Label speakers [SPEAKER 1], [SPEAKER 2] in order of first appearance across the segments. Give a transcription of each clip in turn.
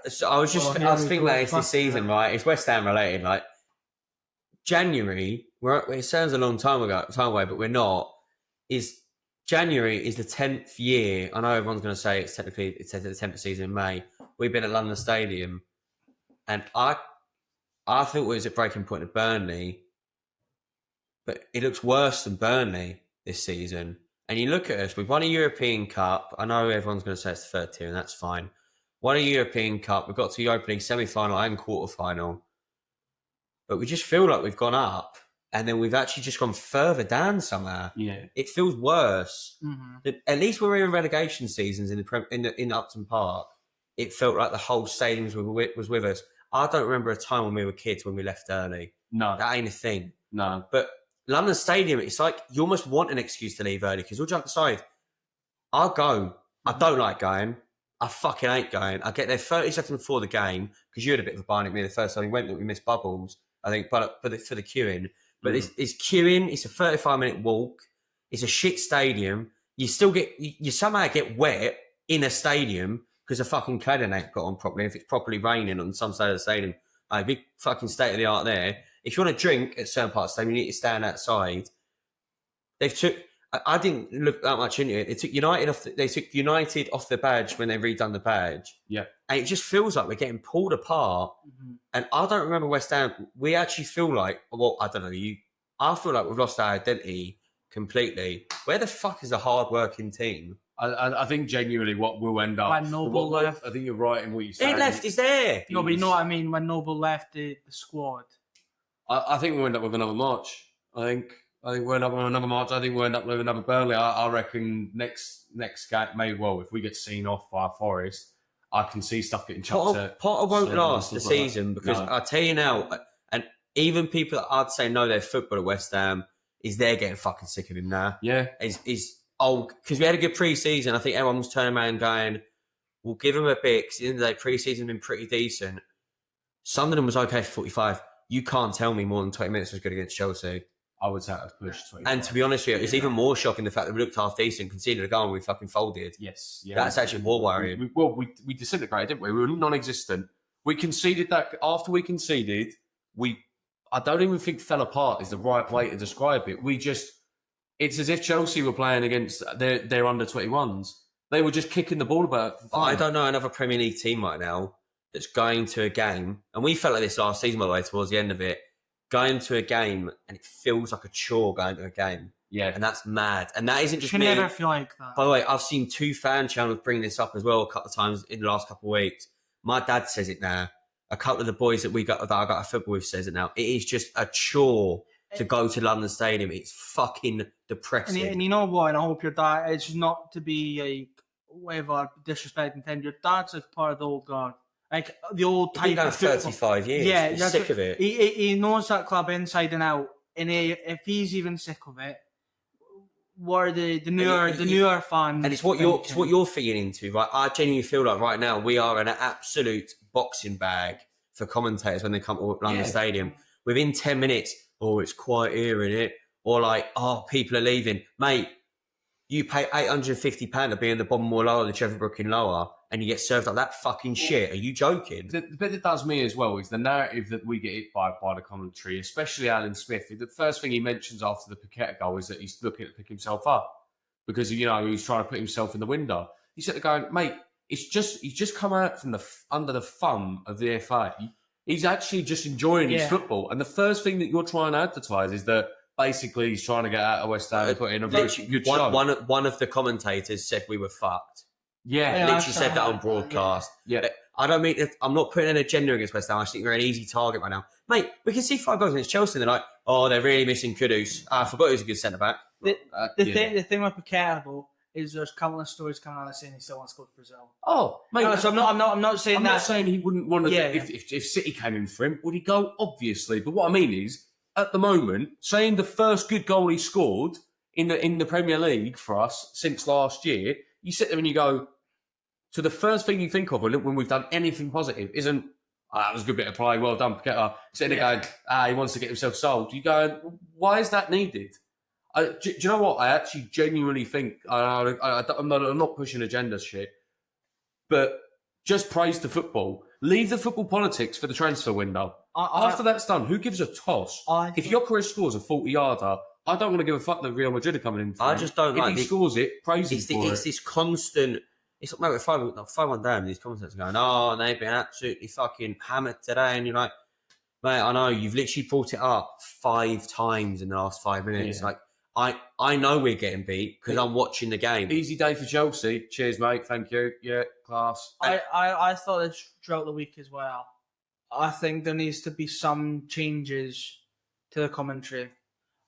[SPEAKER 1] So I was thinking about this season, right? It's West Ham related. Like January, it sounds a long time away, but we're not. January is the 10th year. I know everyone's going to say it's the 10th season in May. We've been at London Stadium, and I think it was at breaking point at Burnley, but it looks worse than Burnley this season. And you look at us, we've won a European Cup. I know everyone's going to say it's the third tier, and that's fine. Won a European Cup. We've got to the Europa League semi-final and quarter-final. But we just feel like we've gone up, and then we've actually just gone further down somehow.
[SPEAKER 2] Yeah.
[SPEAKER 1] It feels worse. Mm-hmm. At least when we were in relegation seasons in Upton Park, it felt like the whole stadium was with us. I don't remember a time when we were kids when we left early.
[SPEAKER 2] No.
[SPEAKER 1] That ain't a thing.
[SPEAKER 2] No.
[SPEAKER 1] But London Stadium, it's like you almost want an excuse to leave early because all jump aside, I'll go. I don't like going. I fucking hate going. I get there 30 seconds before the game because you had a bit of a barn at me the first time we went that we missed bubbles, I think, but for the queuing. But it's queuing. It's a 35-minute walk. It's a shit stadium. You somehow get wet in a stadium because the fucking cladding ain't got on properly. If it's properly raining on some side of the stadium, big fucking state of the art there. If you want to drink at certain parts of the stadium, you need to stand outside. I didn't look that much into it. They took United off the badge when they redone the badge.
[SPEAKER 2] Yeah.
[SPEAKER 1] And it just feels like we're getting pulled apart. Mm-hmm. And I don't remember West Ham. We actually feel like, well, I don't know, I feel like we've lost our identity completely. Where the fuck is the hard-working team?
[SPEAKER 2] I think genuinely what will end up...
[SPEAKER 3] When Noble left...
[SPEAKER 2] I think you're right in what you said.
[SPEAKER 1] He left, he's there.
[SPEAKER 3] No, but you know what I mean? When Noble left the squad.
[SPEAKER 2] I think we'll end up with another March. I think we'll end up with another March. I think we'll end up with another Burnley. I reckon next game, maybe, well, if we get seen off by Forest, I can see stuff getting chucked at.
[SPEAKER 1] Potter won't last the season because I tell you now, and even people that I'd say know their football at West Ham, they're getting fucking sick of him now.
[SPEAKER 2] Yeah.
[SPEAKER 1] He's old because we had a good pre-season. I think everyone was turning around going, we'll give him a bit because at the end of the day, pre-season been pretty decent. Sunderland was okay for 45. You can't tell me more than 20 minutes was good against Chelsea.
[SPEAKER 2] I would say I'd push 20.
[SPEAKER 1] And to be honest with you, it's even more shocking the fact that we looked half decent, conceded a goal and we fucking folded.
[SPEAKER 2] Yes. Yeah.
[SPEAKER 1] That's actually more worrying.
[SPEAKER 2] We disintegrated, didn't we? We were non-existent. We conceded that. After we conceded, I don't even think fell apart is the right way to describe it. It's as if Chelsea were playing against their under-21s. They were just kicking the ball about.
[SPEAKER 1] I don't know another Premier League team right now that's going to a game, and we felt like this last season, by the way, towards the end of it, going to a game, and it feels like a chore going to a game.
[SPEAKER 2] Yeah.
[SPEAKER 1] And that's mad. And that isn't just
[SPEAKER 3] me.
[SPEAKER 1] You
[SPEAKER 3] never feel like that.
[SPEAKER 1] By the way, I've seen 2 fan channels bring this up as well a couple of times in the last couple of weeks. My dad says it now. A couple of the boys that I got a football with says it now. It is just a chore to go to London Stadium. It's fucking depressing.
[SPEAKER 3] And you know what? And I hope your dad, it's not to be like, whatever, disrespect intended. Your dad's like part of the old guard. Like the old type
[SPEAKER 1] of 35 years.
[SPEAKER 3] Yeah,
[SPEAKER 1] he's sick of it.
[SPEAKER 3] He knows that club inside and out. And if he's even sick of it, what are the newer fans?
[SPEAKER 1] And it's what you're feeding into, right? I genuinely feel like right now we are an absolute boxing bag for commentators when they come to London Stadium. Within 10 minutes, it's quiet here, innit? Or like, people are leaving. Mate, you pay £850 to be in the bottom or lower, the Trevor Brooking lower, and you get served like that fucking shit. Are you joking?
[SPEAKER 2] The bit that does me as well is the narrative that we get hit by the commentary, especially Alan Smith. The first thing he mentions after the Paqueta goal is that he's looking to pick himself up because, he's trying to put himself in the window. He's sitting there going, mate, he's just come out from under the thumb of the FA. He's actually just enjoying his football. And the first thing that you're trying to advertise is that basically he's trying to get out of West Ham and put in a good show.
[SPEAKER 1] One of the commentators said we were fucked.
[SPEAKER 2] Yeah,
[SPEAKER 1] literally said that on broadcast.
[SPEAKER 2] Yeah.
[SPEAKER 1] I don't mean, I'm not putting an agenda against West Ham. I just think we're an easy target right now. Mate, we can see 5 goals against Chelsea and they're like, they're really missing Kudus. I forgot he was a good centre-back.
[SPEAKER 3] The thing with Paqueta, though, is there's countless stories coming out saying he still wants to go to Brazil.
[SPEAKER 2] Oh, mate.
[SPEAKER 3] No, so I'm not saying that.
[SPEAKER 2] I'm not saying he wouldn't want to. Yeah. If City came in for him, would he go? Obviously. But what I mean is, at the moment, saying the first good goal he scored in the Premier League for us since last year, you sit there and you go, so the first thing you think of when we've done anything positive isn't, that was a good bit of play, well done, Paqueta. Sitting there going, he wants to get himself sold. You go, why is that needed? Do you know what? I actually genuinely think, I'm not pushing agenda shit, but just praise the football. Leave the football politics for the transfer window. After that's done, who gives a toss? If Gyökeres scores a 40-yarder, I don't want to give a fuck that Real Madrid are coming in.
[SPEAKER 1] I just don't
[SPEAKER 2] if he scores it, praise him for it.
[SPEAKER 1] It's this constant. It's like, mate, 5-1 down. These commentators are going, "Oh, they've been absolutely fucking hammered today," and you're like, "Mate, I know you've literally brought it up 5 times in the last 5 minutes."
[SPEAKER 2] Yeah.
[SPEAKER 1] Like, I know we're getting beat because I'm watching the game.
[SPEAKER 2] Easy day for Chelsea. Cheers, mate. Thank you. Yeah, class.
[SPEAKER 3] I thought this throughout the week as well. I think there needs to be some changes to the commentary.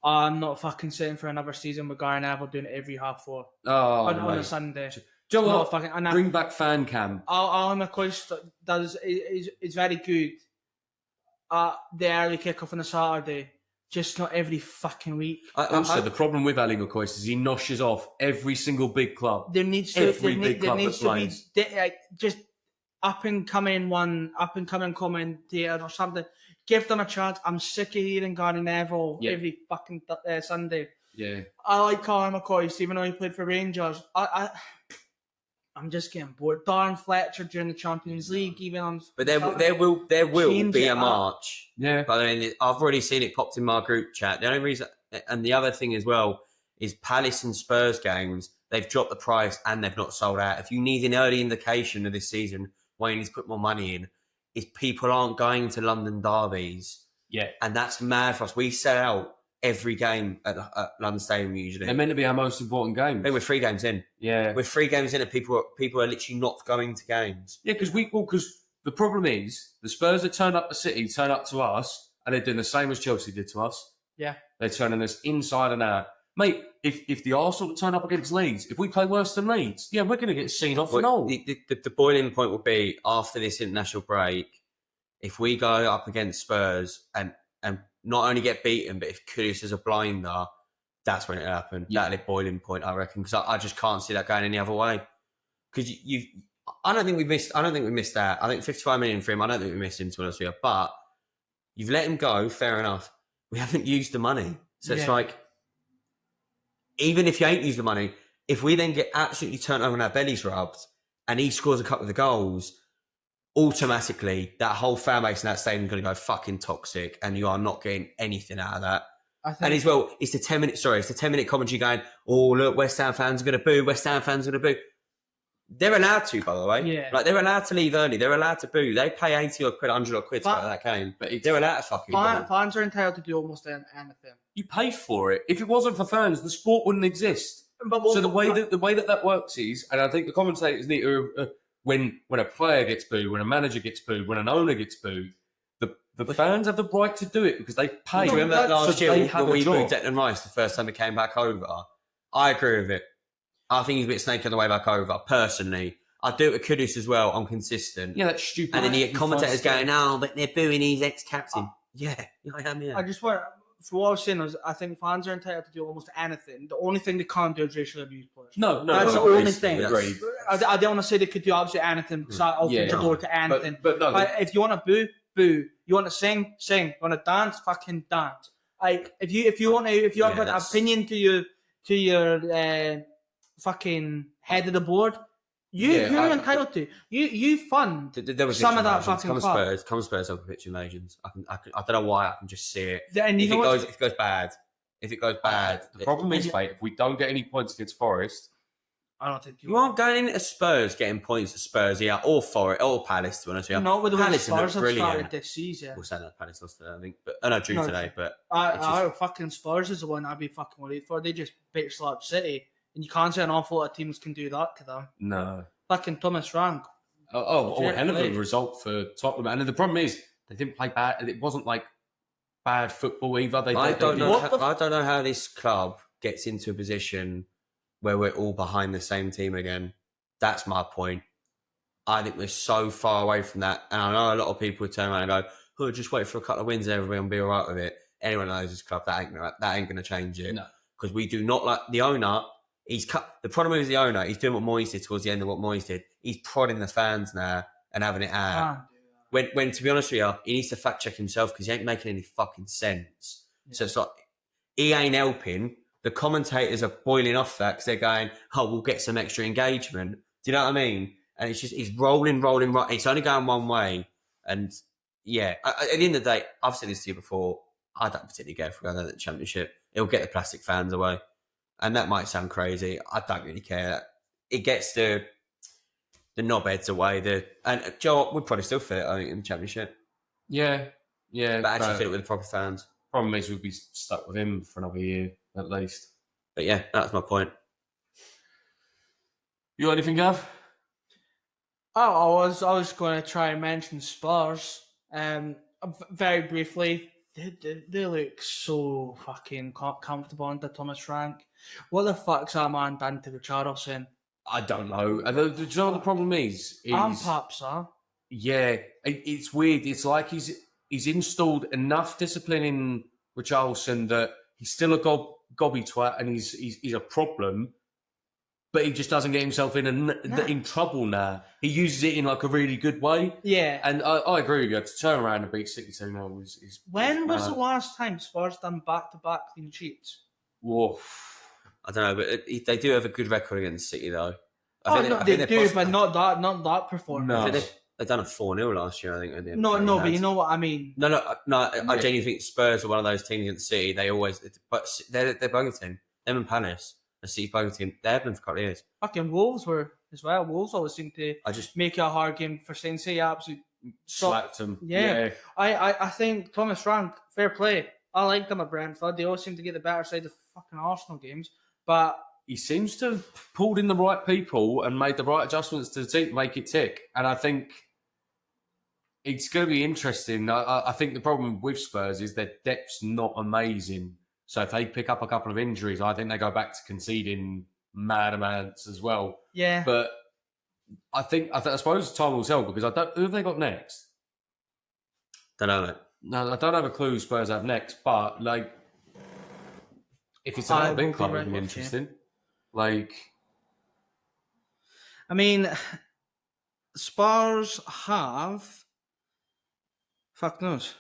[SPEAKER 3] I'm not fucking sitting for another season with Gary Neville doing it every half hour on a Sunday.
[SPEAKER 2] Do you know what? Bring back fan cam.
[SPEAKER 3] Alan McCoy is very good at the early kickoff on a Saturday, just not every fucking week.
[SPEAKER 2] Also, the problem with Ali McCoy is he noshes off every single big club.
[SPEAKER 3] There needs to be just up and coming commentator or something. Give them a chance. I'm sick of hearing Gary Neville every fucking Sunday.
[SPEAKER 2] Yeah,
[SPEAKER 3] I like Colin McCoy, even though he played for Rangers. I'm just getting bored. Darren Fletcher during the Champions League, even on.
[SPEAKER 1] But there will be a march.
[SPEAKER 2] Yeah.
[SPEAKER 1] But I mean, I've already seen it popped in my group chat. The only reason, and the other thing as well, is Palace and Spurs games. They've dropped the price and they've not sold out. If you need an early indication of this season, why you need to put more money in, is people aren't going to London derbies.
[SPEAKER 2] Yeah.
[SPEAKER 1] And that's mad for us. We sell out every game at London Stadium usually.
[SPEAKER 2] They're meant to be our most important games.
[SPEAKER 1] I think we're 3 games in.
[SPEAKER 2] Yeah.
[SPEAKER 1] We're 3 games in and people are literally not going to games.
[SPEAKER 2] Yeah, because the problem is the Spurs that turn up to City turn up to us and they're doing the same as Chelsea did to us.
[SPEAKER 3] Yeah.
[SPEAKER 2] They're turning us inside and out. Mate, if the Arsenal turn up against Leeds, if we play worse than Leeds, yeah, we're going to get seen off and all.
[SPEAKER 1] The boiling point will be after this international break, if we go up against Spurs and not only get beaten, but if Kudus is a blinder, that's when it'll happen.
[SPEAKER 2] Yeah.
[SPEAKER 1] That'll be boiling point, I reckon, because I just can't see that going any other way. Because I don't think we missed that. I think 55 million for him. I don't think we missed him, to be honest with you. But you've let him go, fair enough. We haven't used the money, so it's like, even if you ain't used the money, if we then get absolutely turned over and our bellies rubbed, and he scores a couple of the goals, automatically that whole fan base in that stadium is going to go fucking toxic, and you are not getting anything out of that. And as well, it's the 10-minute commentary going, "Oh look, West Ham fans are going to boo. West Ham fans are going to boo." They're allowed to, by the way.
[SPEAKER 3] Yeah.
[SPEAKER 1] Like, they're allowed to leave early. They're allowed to boo. They pay 80 or quid, 100 or quid to go to that game. But they're allowed to fucking boo.
[SPEAKER 3] Fans are entitled to do almost anything.
[SPEAKER 2] You pay for it. If it wasn't for fans, the sport wouldn't exist. So the way that works is, and I think the commentators need to, when a player gets booed, when a manager gets booed, when an owner gets booed, the fans have the right to do it because they pay.
[SPEAKER 1] Do you remember that last year when we booed
[SPEAKER 2] job.
[SPEAKER 1] Declan Rice the first time he came back over? I agree with it. I think he's a bit snake on the way back over, personally. I do it with Kudus as well. I'm consistent.
[SPEAKER 2] Yeah, that's stupid.
[SPEAKER 1] And then you get commentators going, "Oh, but they're booing his ex-captain." Yeah, I am, yeah.
[SPEAKER 3] I just want, for what I was saying, I think fans are entitled to do almost anything. The only thing they can't do is racially abuse players.
[SPEAKER 2] No,
[SPEAKER 3] that's the only thing.
[SPEAKER 2] Agreed.
[SPEAKER 3] I don't want to say they could do absolutely anything because I open the door to anything.
[SPEAKER 2] But
[SPEAKER 3] if you want to boo, boo. You want to sing, sing. You want to dance, fucking dance. Like if you have an opinion to your fucking head of the board, you're entitled to. You fund
[SPEAKER 1] there was
[SPEAKER 3] some of that fucking
[SPEAKER 1] come Spurs open pitch invasions. I don't know why, I can just see it.
[SPEAKER 3] And
[SPEAKER 1] if it goes bad,
[SPEAKER 2] the problem is, mate, if we don't get any points against Forest,
[SPEAKER 3] I don't think
[SPEAKER 1] you aren't going into Spurs getting points at Spurs here, or Forest, or Palace, to be honest with you.
[SPEAKER 3] Not with the way
[SPEAKER 1] Palace
[SPEAKER 3] Spurs have started this season.
[SPEAKER 1] We'll say that Palace lost today, I think, but drew today. But
[SPEAKER 3] fucking Spurs is the one I'd be fucking worried for. They just bitch slap City, and you can't say an awful lot of teams can do that to them.
[SPEAKER 2] No,
[SPEAKER 3] fucking Thomas Frank.
[SPEAKER 2] A hell of a result for Tottenham, and the problem is they didn't play bad. It wasn't like bad football either.
[SPEAKER 1] I don't know how this club gets into a position where we're all behind the same team again. That's my point. I think we're so far away from that. And I know a lot of people turn around and go, "Oh, just wait for a couple of wins and everybody will be all right with it." Anyone knows this club, that ain't going to change it.
[SPEAKER 2] No.
[SPEAKER 1] Because we do not like the owner. The problem is the owner. He's doing what Moyes did towards the end of what Moyes did. He's prodding the fans now and having it out. When to be honest with you, he needs to fact check himself because he ain't making any fucking sense. Yeah. So it's like, he ain't helping. The commentators are boiling off that because they're going, "Oh, we'll get some extra engagement." Do you know what I mean? and he's rolling. It's only going one way, and yeah. At the end of the day, I've said this to you before. I don't particularly care if we go to the Championship. It'll get the plastic fans away, and that might sound crazy. I don't really care. It gets the knobheads away. And Joe, we'd probably still fit, I think, in the Championship.
[SPEAKER 2] Yeah.
[SPEAKER 1] But actually fit it with the proper fans.
[SPEAKER 2] Problem is, we'd be stuck with him for another year at least.
[SPEAKER 1] But yeah, that's my point.
[SPEAKER 2] You got anything, Gav?
[SPEAKER 3] Oh, I was going to try and mention Spurs. Very briefly, they look so fucking comfortable under Thomas Frank. What the fuck's that man done to Richarlison?
[SPEAKER 2] I don't know. Do you know what the problem is?
[SPEAKER 3] And perhaps,
[SPEAKER 2] yeah, it's weird. It's like he's installed enough discipline in Richarlison that he's still a gobby twat and he's a problem, but he just doesn't get himself in trouble now. He uses it in like a really good way.
[SPEAKER 3] Yeah.
[SPEAKER 2] And I agree with you. To turn around and beat City 2-0 is
[SPEAKER 3] when was the last time Spurs done back-to-back clean sheets?
[SPEAKER 2] Whoa.
[SPEAKER 1] I don't know, but they do have a good record against City, though.
[SPEAKER 3] They do, but not that performance.
[SPEAKER 2] No.
[SPEAKER 1] They've done a 4-0 last year, I think.
[SPEAKER 3] No, but you know what I mean.
[SPEAKER 1] No. I genuinely think Spurs are one of those teams against City. But they're bugger team. Them and Palace, a City bugger team. They have been for a couple of years.
[SPEAKER 3] Fucking Wolves were as well. Wolves always seem to make it a hard game for City. Absolutely
[SPEAKER 2] slapped them.
[SPEAKER 3] Yeah. I think Thomas Frank, fair play. I like them at Brentford. They always seem to get the better side of fucking Arsenal games, but
[SPEAKER 2] he seems to have pulled in the right people and made the right adjustments to the team, make it tick. And I think it's going to be interesting. I think the problem with Spurs is their depth's not amazing. So if they pick up a couple of injuries, I think they go back to conceding mad amounts as well.
[SPEAKER 3] Yeah.
[SPEAKER 2] But I suppose time will tell because who have they got next?
[SPEAKER 1] Don't know it.
[SPEAKER 2] No, I don't have a clue who Spurs have next, but like, if it's another big club, it'd be interesting. Like,
[SPEAKER 3] I mean, Spurs have, fuck knows,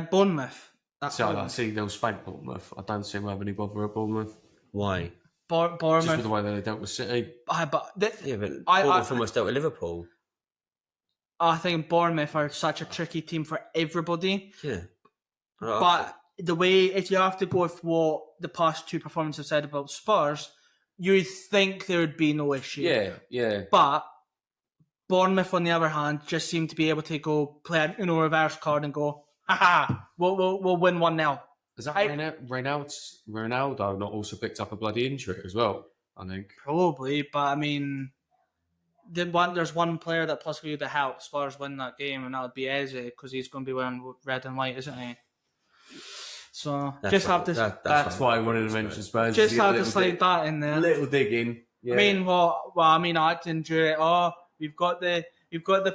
[SPEAKER 3] Bournemouth.
[SPEAKER 2] I see they'll spank Bournemouth. I don't see them having any bother at Bournemouth.
[SPEAKER 1] Why?
[SPEAKER 3] Bournemouth.
[SPEAKER 2] Just with the way that they dealt with City.
[SPEAKER 1] But Bournemouth almost dealt with Liverpool.
[SPEAKER 3] I think Bournemouth are such a tricky team for everybody.
[SPEAKER 1] Yeah.
[SPEAKER 3] But the way, if you have to go with what the past two performances said about Spurs, you'd think there would be no issue.
[SPEAKER 2] Yeah.
[SPEAKER 3] But Bournemouth, on the other hand, just seem to be able to go play an reverse card and go, we'll win 1-0.
[SPEAKER 2] Is that Ronaldo not also picked up a bloody injury as well? I think
[SPEAKER 3] probably, but I mean, there's one player that possibly would help Spurs win that game, and that would be Eze because he's going to be wearing red and white, isn't he? So that's
[SPEAKER 2] why I wanted to mention Spurs.
[SPEAKER 3] Just have to slide that in there.
[SPEAKER 2] Little digging. Yeah.
[SPEAKER 3] I mean, I had to endure it. Oh, we've got the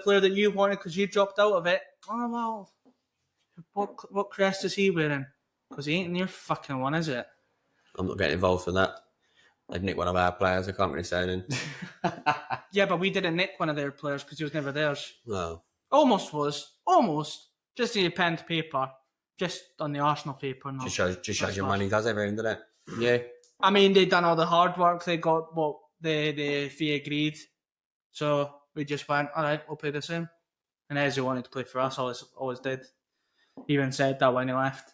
[SPEAKER 3] player that you wanted because you dropped out of it. Oh well, what crest is he wearing? Because he ain't in your fucking one, is it?
[SPEAKER 1] I'm not getting involved with that. They'd nick one of our players. I can't really say anything.
[SPEAKER 3] Yeah, but we didn't nick one of their players because he was never theirs.
[SPEAKER 1] No.
[SPEAKER 3] Almost. Just in a pen to paper. Just on the Arsenal paper. No.
[SPEAKER 1] Just shows your money does everything, doesn't it?
[SPEAKER 2] Yeah.
[SPEAKER 3] I mean, they done all the hard work. They got what the fee agreed. So we just went, all right, we'll play the same. And Eze wanted to play for us, always did. He even said that when he left.